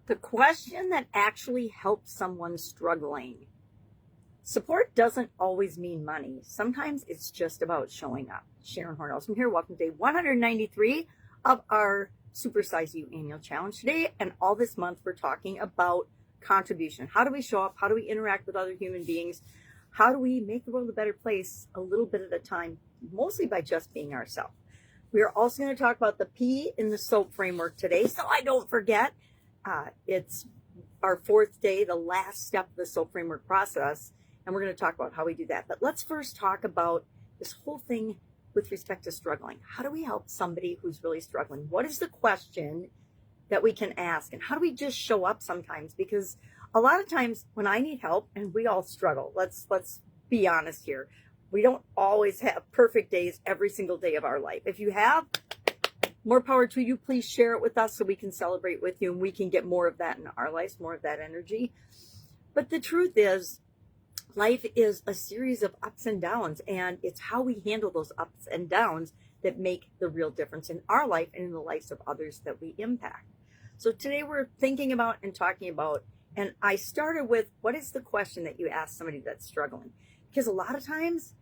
The question that actually helps someone struggling. Support doesn't always mean money. Sometimes it's just about showing up. Sharon Horne-Ellstrom here. Welcome to day 193 of our Supersize You annual challenge. Today and all this month, we're talking about contribution. How do we show up? How do we interact with other human beings? How do we make the world a better place a little bit at a time, mostly by just being ourselves? We are also going to talk about the P in the SOAP framework today, so I don't forget. It's our fourth day, the last step of the SOAP framework process, and we're going to talk about how we do that. But let's first talk about this whole thing with respect to struggling. How do we help somebody who's really struggling? What is the question that we can ask? And how do we just show up sometimes? Because a lot of times when I need help, and we all struggle, let's be honest here. We don't always have perfect days every single day of our life. If you have, more power to you. Please share it with us so we can celebrate with you and we can get more of that in our lives, more of that energy. But the truth is, life is a series of ups and downs, and it's how we handle those ups and downs that make the real difference in our life and in the lives of others that we impact. So today we're thinking about and talking about, and I started with, what is the question that you ask somebody that's struggling? Because a lot of times,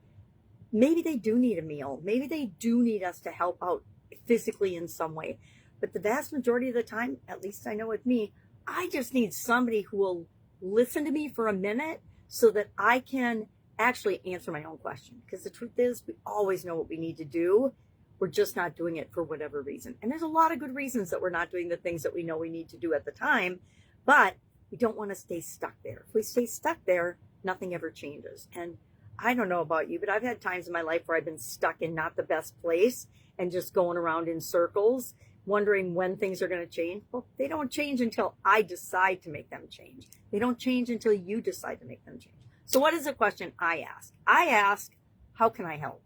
maybe they do need a meal. Maybe they do need us to help out physically in some way. But the vast majority of the time, at least I know with me, I just need somebody who will listen to me for a minute so that I can actually answer my own question. Because the truth is, we always know what we need to do. We're just not doing it for whatever reason. And there's a lot of good reasons that we're not doing the things that we know we need to do at the time. But we don't want to stay stuck there. If we stay stuck there, nothing ever changes. And I don't know about you, but I've had times in my life where I've been stuck in not the best place and just going around in circles, wondering when things are going to change. Well, they don't change until I decide to make them change. They don't change until you decide to make them change. So what is the question I ask? I ask, how can I help?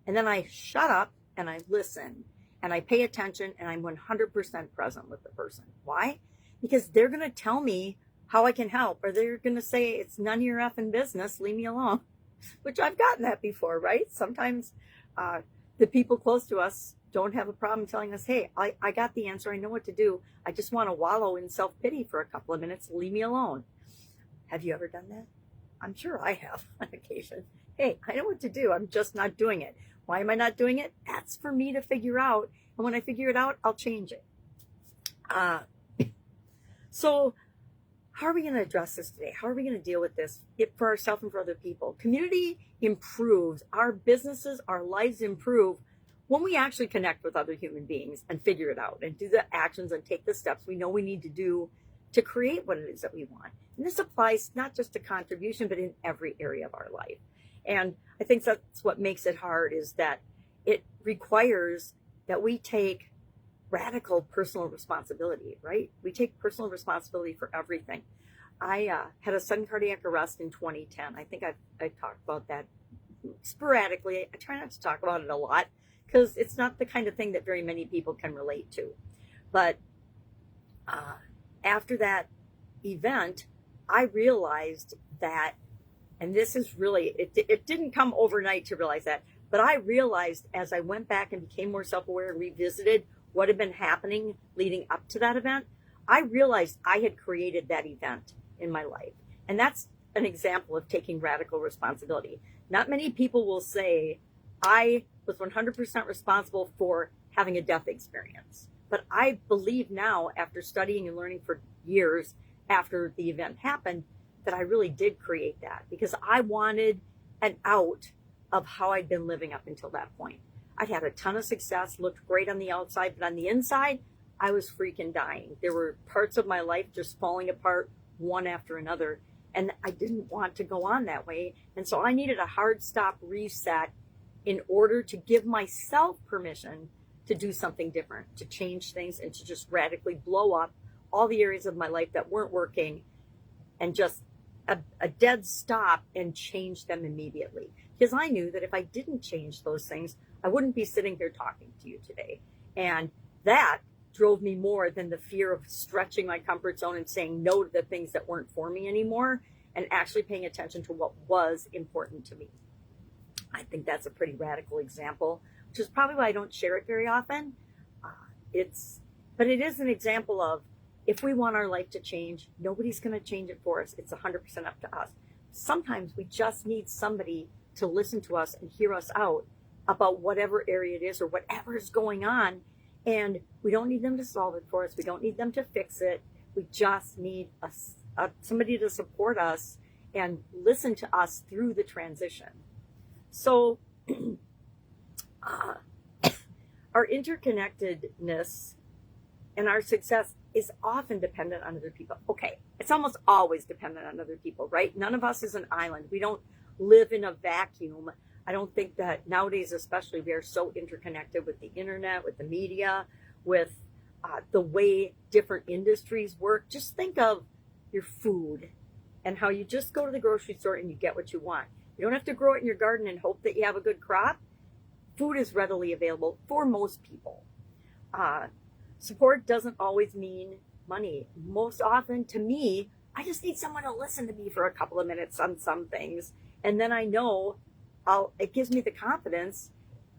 And then I shut up and I listen and I pay attention and I'm 100% present with the person. Why? Because they're going to tell me how I can help, or they're going to say, it's none of your effing business, leave me alone. Which I've gotten that before, right? Sometimes the people close to us don't have a problem telling us, hey, I got the answer. I know what to do. I just want to wallow in self-pity for a couple of minutes. Leave me alone. Have you ever done that? I'm sure I have on occasion. Hey, I know what to do. I'm just not doing it. Why am I not doing it? That's for me to figure out. And when I figure it out, I'll change it. So how are we going to address this today? How are we going to deal with this for ourselves and for other people? Community improves. Our businesses, our lives improve when we actually connect with other human beings and figure it out and do the actions and take the steps we know we need to do to create what it is that we want. And this applies not just to contribution, but in every area of our life. And I think that's what makes it hard, is that it requires that we take radical personal responsibility, right? We take personal responsibility for everything. I had a sudden cardiac arrest in 2010. I think I talked about that sporadically. I try not to talk about it a lot because it's not the kind of thing that very many people can relate to. But after that event, I realized that, and this is really, it didn't come overnight to realize that, but I realized as I went back and became more self-aware and revisited what had been happening leading up to that event, I realized I had created that event in my life. And that's an example of taking radical responsibility. Not many people will say, I was 100% responsible for having a death experience. But I believe now, after studying and learning for years after the event happened, that I really did create that because I wanted an out of how I'd been living up until that point. I'd had a ton of success, looked great on the outside, but on the inside, I was freaking dying. There were parts of my life just falling apart one after another, and I didn't want to go on that way. And so I needed a hard stop reset in order to give myself permission to do something different, to change things, and to just radically blow up all the areas of my life that weren't working and just a dead stop and change them immediately. Because I knew that if I didn't change those things, I wouldn't be sitting here talking to you today. And that drove me more than the fear of stretching my comfort zone and saying no to the things that weren't for me anymore and actually paying attention to what was important to me. I think that's a pretty radical example, which is probably why I don't share it very often. But it is an example of if we want our life to change, nobody's going to change it for us. It's 100% up to us. Sometimes we just need somebody to listen to us and hear us out about whatever area it is or whatever is going on. And we don't need them to solve it for us. We don't need them to fix it. We just need somebody to support us and listen to us through the transition. So our interconnectedness and our success is often dependent on other people. Okay, it's almost always dependent on other people, right? None of us is an island. We don't live in a vacuum. I don't think that nowadays, especially, we are so interconnected with the internet, with the media, with the way different industries work. Just think of your food and how you just go to the grocery store and you get what you want. You don't have to grow it in your garden and hope that you have a good crop. Food is readily available for most people. Support doesn't always mean money. Most often, to me, I just need someone to listen to me for a couple of minutes on some things. And then I know it gives me the confidence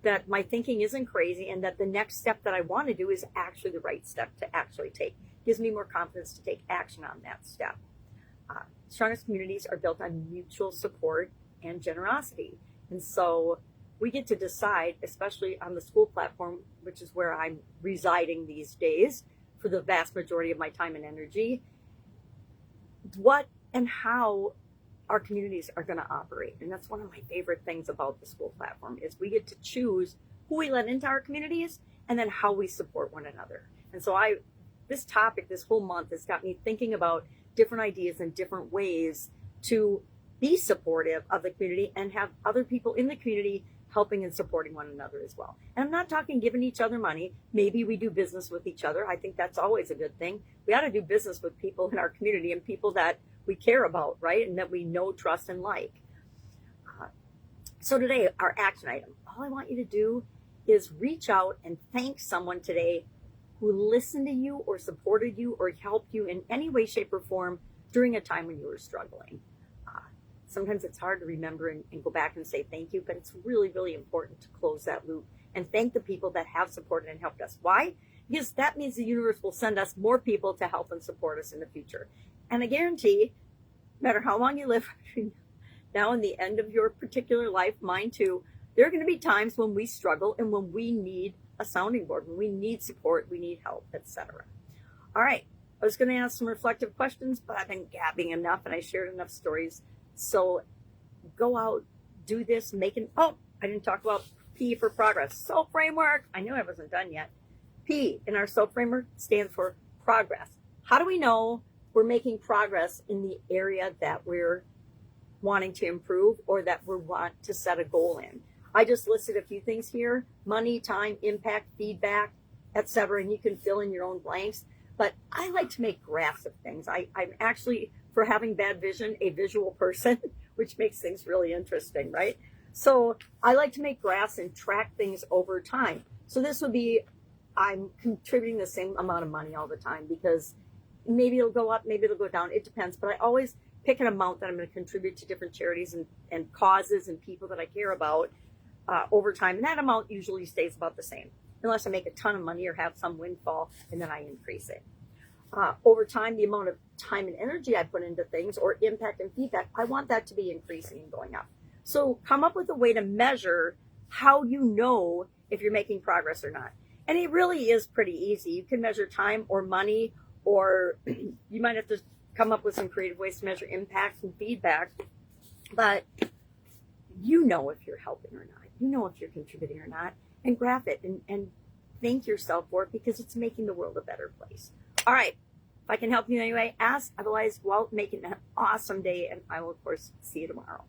that my thinking isn't crazy and that the next step that I want to do is actually the right step to actually take. It gives me more confidence to take action on that step. Strongest communities are built on mutual support and generosity. And so we get to decide, especially on the school platform, which is where I'm residing these days for the vast majority of my time and energy, what and how our communities are going to operate. And that's one of my favorite things about the school platform is we get to choose who we let into our communities and then how we support one another. And so this topic, this whole month has got me thinking about different ideas and different ways to be supportive of the community and have other people in the community helping and supporting one another as well. And I'm not talking giving each other money. Maybe we do business with each other. I think that's always a good thing. We ought to do business with people in our community and people that we care about, right? And that we know, trust, and like. So today, our action item, all I want you to do is reach out and thank someone today who listened to you or supported you or helped you in any way, shape, or form during a time when you were struggling. Sometimes it's hard to remember and go back and say thank you, but it's really, really important to close that loop and thank the people that have supported and helped us. Why? Because that means the universe will send us more people to help and support us in the future. And I guarantee, no matter how long you live, now and the end of your particular life, mine too, there are going to be times when we struggle and when we need a sounding board, when we need support, we need help, etc. All right, I was going to ask some reflective questions, but I've been gabbing enough and I shared enough stories. So go out, do this, I didn't talk about P for progress. SOAP framework. I knew I wasn't done yet. P in our SOAP framework stands for progress. How do we know we're making progress in the area that we're wanting to improve or that we want to set a goal in? I just listed a few things here: money, time, impact, feedback, etc. And you can fill in your own blanks. But I like to make graphs of things. I'm actually, for having bad vision, a visual person, which makes things really interesting, right? So I like to make graphs and track things over time. So this would be, I'm contributing the same amount of money all the time because maybe it'll go up, maybe it'll go down. It depends. But I always pick an amount that I'm going to contribute to different charities and causes and people that I care about over time. And that amount usually stays about the same, unless I make a ton of money or have some windfall, and then I increase it. Over time, the amount of time and energy I put into things or impact and feedback, I want that to be increasing and going up. So come up with a way to measure how you know if you're making progress or not. And it really is pretty easy. You can measure time or money, or you might have to come up with some creative ways to measure impact and feedback. But you know if you're helping or not. You know if you're contributing or not. And graph it and thank yourself for it because it's making the world a better place. All right. If I can help you in any way, ask. Otherwise, go out, make it an awesome day, and I will, of course, see you tomorrow.